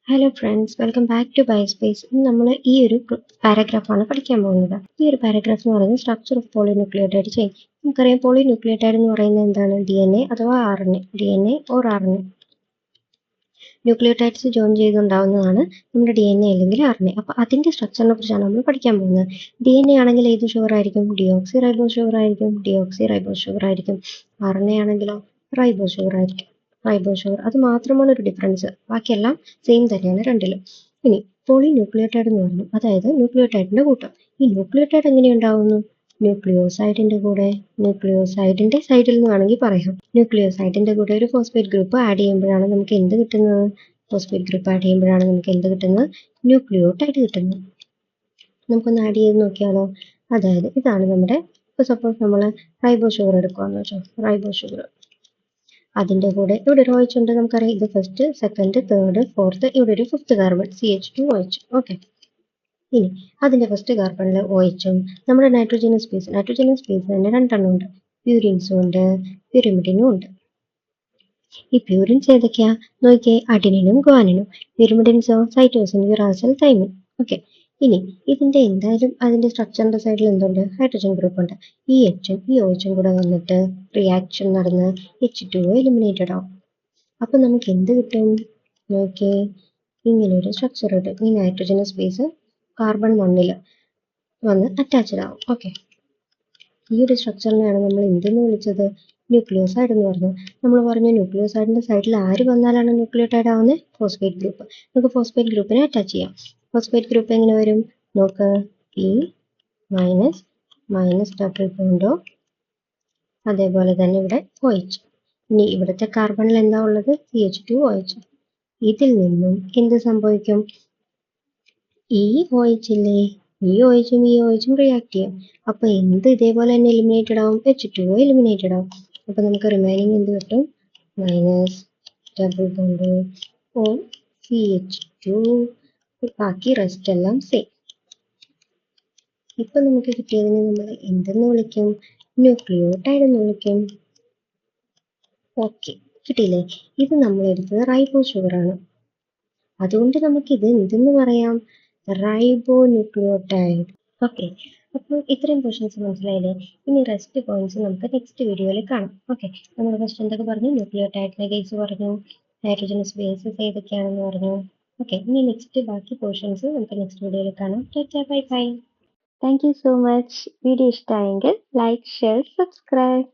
Hello friends, welcome back to biospace. ഇന്ന് നമ്മൾ ഈ ഒരു പാരഗ്രാഫാണ് പഠിക്കാൻ പോകുന്നത്. ഈ ഒരു പാരഗ്രാഫ് എന്ന് പറയുന്നത് സ്ട്രക്ചർ ഓഫ് പോളിന്യൂക്ലിയോടൈഡ് ചെയിൻ. നമുക്കറിയാം, പോളിന്യൂക്ലിയോടൈഡ് എന്ന് പറയുന്നത് എന്താണ്? DNA അഥവാ RNA. DNA or RNA. Nucleotides join ചെയ്തുണ്ടാവുന്നതാണ് നമ്മുടെ DNA അല്ലെങ്കിൽ RNA. അപ്പോൾ അതിൻ്റെ സ്ട്രക്ചറിനെ കുറിച്ചാണ് നമ്മൾ പഠിക്കാൻ പോകുന്നത്. DNA ആണെങ്കിൽ ഏത് ഷുഗർ ആയിരിക്കും? ഡിയോക്സി റൈബോസ് ഷുഗർ ആയിരിക്കും. RNA ആണെങ്കിലോ റൈബോസ് ഷുഗർ ആയിരിക്കും. അത് മാത്രമാണ് ഒരു ഡിഫറൻസ്. ബാക്കിയെല്ലാം സെയിം തന്നെയാണ് രണ്ടിലും. ഇനി പോളിന്യൂക്ലിയോടൈഡ് എന്ന് പറഞ്ഞു, അതായത് ന്യൂക്ലിയോടൈഡിന്റെ കൂട്ടം. ഈ ന്യൂക്ലിയോടൈഡ് എങ്ങനെ ഉണ്ടാവുന്നു? ന്യൂക്ലിയോസൈഡിന്റെ സൈഡിൽ എന്ന് വേണമെങ്കിൽ പറയാം. ന്യൂക്ലിയോസൈഡിന്റെ കൂടെ ഒരു ഫോസ്ഫേറ്റ് ഗ്രൂപ്പ് ആഡ് ചെയ്യുമ്പോഴാണ് നമുക്ക് എന്ത് കിട്ടുന്നത്? ന്യൂക്ലിയോടൈഡ് കിട്ടുന്നത്. നമുക്കൊന്ന് ആഡ് ചെയ്ത് നോക്കിയാലോ? അതായത് ഇതാണ് നമ്മുടെ, ഇപ്പോൾ സപ്പോസ് നമ്മൾ റൈബോസ് ഷുഗർ എടുക്കുകയെന്ന് വെച്ചോ. അതിൻ്റെ കൂടെ ഇവിടെ ഒരു OH ഉണ്ട്. നമുക്കറിയാം, ഇത് ഫസ്റ്റ്, സെക്കൻഡ്, തേർഡ്, ഫോർത്ത്, ഇവിടെ ഒരു ഫിഫ്ത്ത് കാർബൺ CH2OH. ഓക്കെ. ഇനി അതിൻ്റെ ഫസ്റ്റ് കാർബണിൽ OHഉം നമ്മുടെ നൈട്രോജനസ് ബേസ് തന്നെ രണ്ടെണ്ണം ഉണ്ട്. പ്യൂരിൻസും ഉണ്ട്, പിരിമിഡിനും ഉണ്ട്. ഈ പ്യൂരിൻസ് ഏതൊക്കെയാ നോക്കിയേ? അഡിനിനും ഗുവാനിനും. പിരിമിഡിൻസോ സൈറ്റോസിൻ, യുറാസിൽ, തൈമിൻ. ഓക്കെ. ഇനി ഇതിൻ്റെ എന്തായാലും അതിൻ്റെ സ്ട്രക്ചറിൻ്റെ സൈഡിൽ എന്തുണ്ട്? ഹൈഡ്രജൻ ഗ്രൂപ്പ് ഉണ്ട്. ഈ Hഉം ഈ OHഉം കൂടെ വന്നിട്ട് റിയാക്ഷൻ നടന്ന് H2O എലിമിനേറ്റഡ് ആവും. അപ്പം നമുക്ക് എന്ത് കിട്ടും? നോക്കിയേ, ഇങ്ങനെ ഒരു സ്ട്രക്ചർ കിട്ടും. ഈ നൈട്രോജനസ് ബേസ് കാർബൺ 1 വന്ന് അറ്റാച്ച്ഡ് ആവും. ഓക്കെ. ഈ ഒരു സ്ട്രക്ചറിനെയാണ് നമ്മൾ എന്തെന്ന് വിളിച്ചത്? ന്യൂക്ലിയോസൈഡ് എന്ന് പറഞ്ഞു. നമ്മൾ പറഞ്ഞു ന്യൂക്ലിയോസൈഡിന്റെ സൈഡിൽ ആര് വന്നാലാണ് ന്യൂക്ലിയോടൈഡ് ആവുന്നത്? Phosphate group. നമുക്ക് ഫോസ്ഫേറ്റ് ഗ്രൂപ്പിനെ അറ്റാച്ച് ചെയ്യാം. ഫോസ്ഫേറ്റ് ഗ്രൂപ്പ് എങ്ങനെ വരും? നോക്ക്, E മൈനസ് ഡബിൾ ബോണ്ടോ, അതേപോലെ തന്നെ ഇവിടെ OH. ഇനി ഇവിടുത്തെ കാർബണിൽ എന്താ ഉള്ളത്? CH2OH. ഇതിൽ നിന്നും എന്ത് സംഭവിക്കും? ഈ OH ഇല്ലേ, ഈ OHഉം റിയാക്ട് ചെയ്യും. അപ്പൊ എന്ത് ഇതേപോലെ തന്നെ എലിമിനേറ്റഡ് ആവും? H2O എലിമിനേറ്റഡ് ആവും. അപ്പൊ നമുക്ക് റിമൈനിങ് എന്ത് കിട്ടും? മൈനസ് ഡബിൾ ബോണ്ട് ഓ CH2. ബാക്കി റെസ്റ്റ് എല്ലാം സെയിം. ഇപ്പൊ നമുക്ക് കിട്ടിയതിനെ നമ്മൾ എന്തെന്ന് വിളിക്കും? ന്യൂക്ലിയോടൈഡ് എന്ന് വിളിക്കും. ഓക്കെ, കിട്ടിയില്ലേ? ഇത് നമ്മൾ എടുത്തത് റൈബോസ് ഷുഗർ ആണ്. അതുകൊണ്ട് നമുക്ക് ഇത് എന്തെന്ന് പറയാം? റൈബോന്യൂക്ലിയോടൈഡ്. ഓക്കെ. അപ്പോൾ ഇത്രയും ക്വസ്റ്റ്യൻസ് മനസ്സിലായില്ലേ? ഇനി റെസ്റ്റ് പോയിന്റ്സ് നമുക്ക് നെക്സ്റ്റ് വീഡിയോയിൽ കാണാം. ഓക്കെ. നമ്മൾ ഫസ്റ്റ് എന്തൊക്കെ പറഞ്ഞു? ന്യൂക്ലിയോടൈഡിന്റെ കേസ് പറഞ്ഞു, നൈട്രോജനസ് ബേസസ് ഏതൊക്കെയാണെന്ന് പറഞ്ഞു. ഓക്കെ. ഇനി നെക്സ്റ്റ് ബാക്കി പോർഷൻസ് നമുക്ക് നെക്സ്റ്റ് വീഡിയോയിൽ കാണാം. Bye bye. Thank you so much. Video ഇഷ്ടമായെങ്കിൽ ലൈക്ക്, ഷെയർ, സബ്സ്ക്രൈബ്.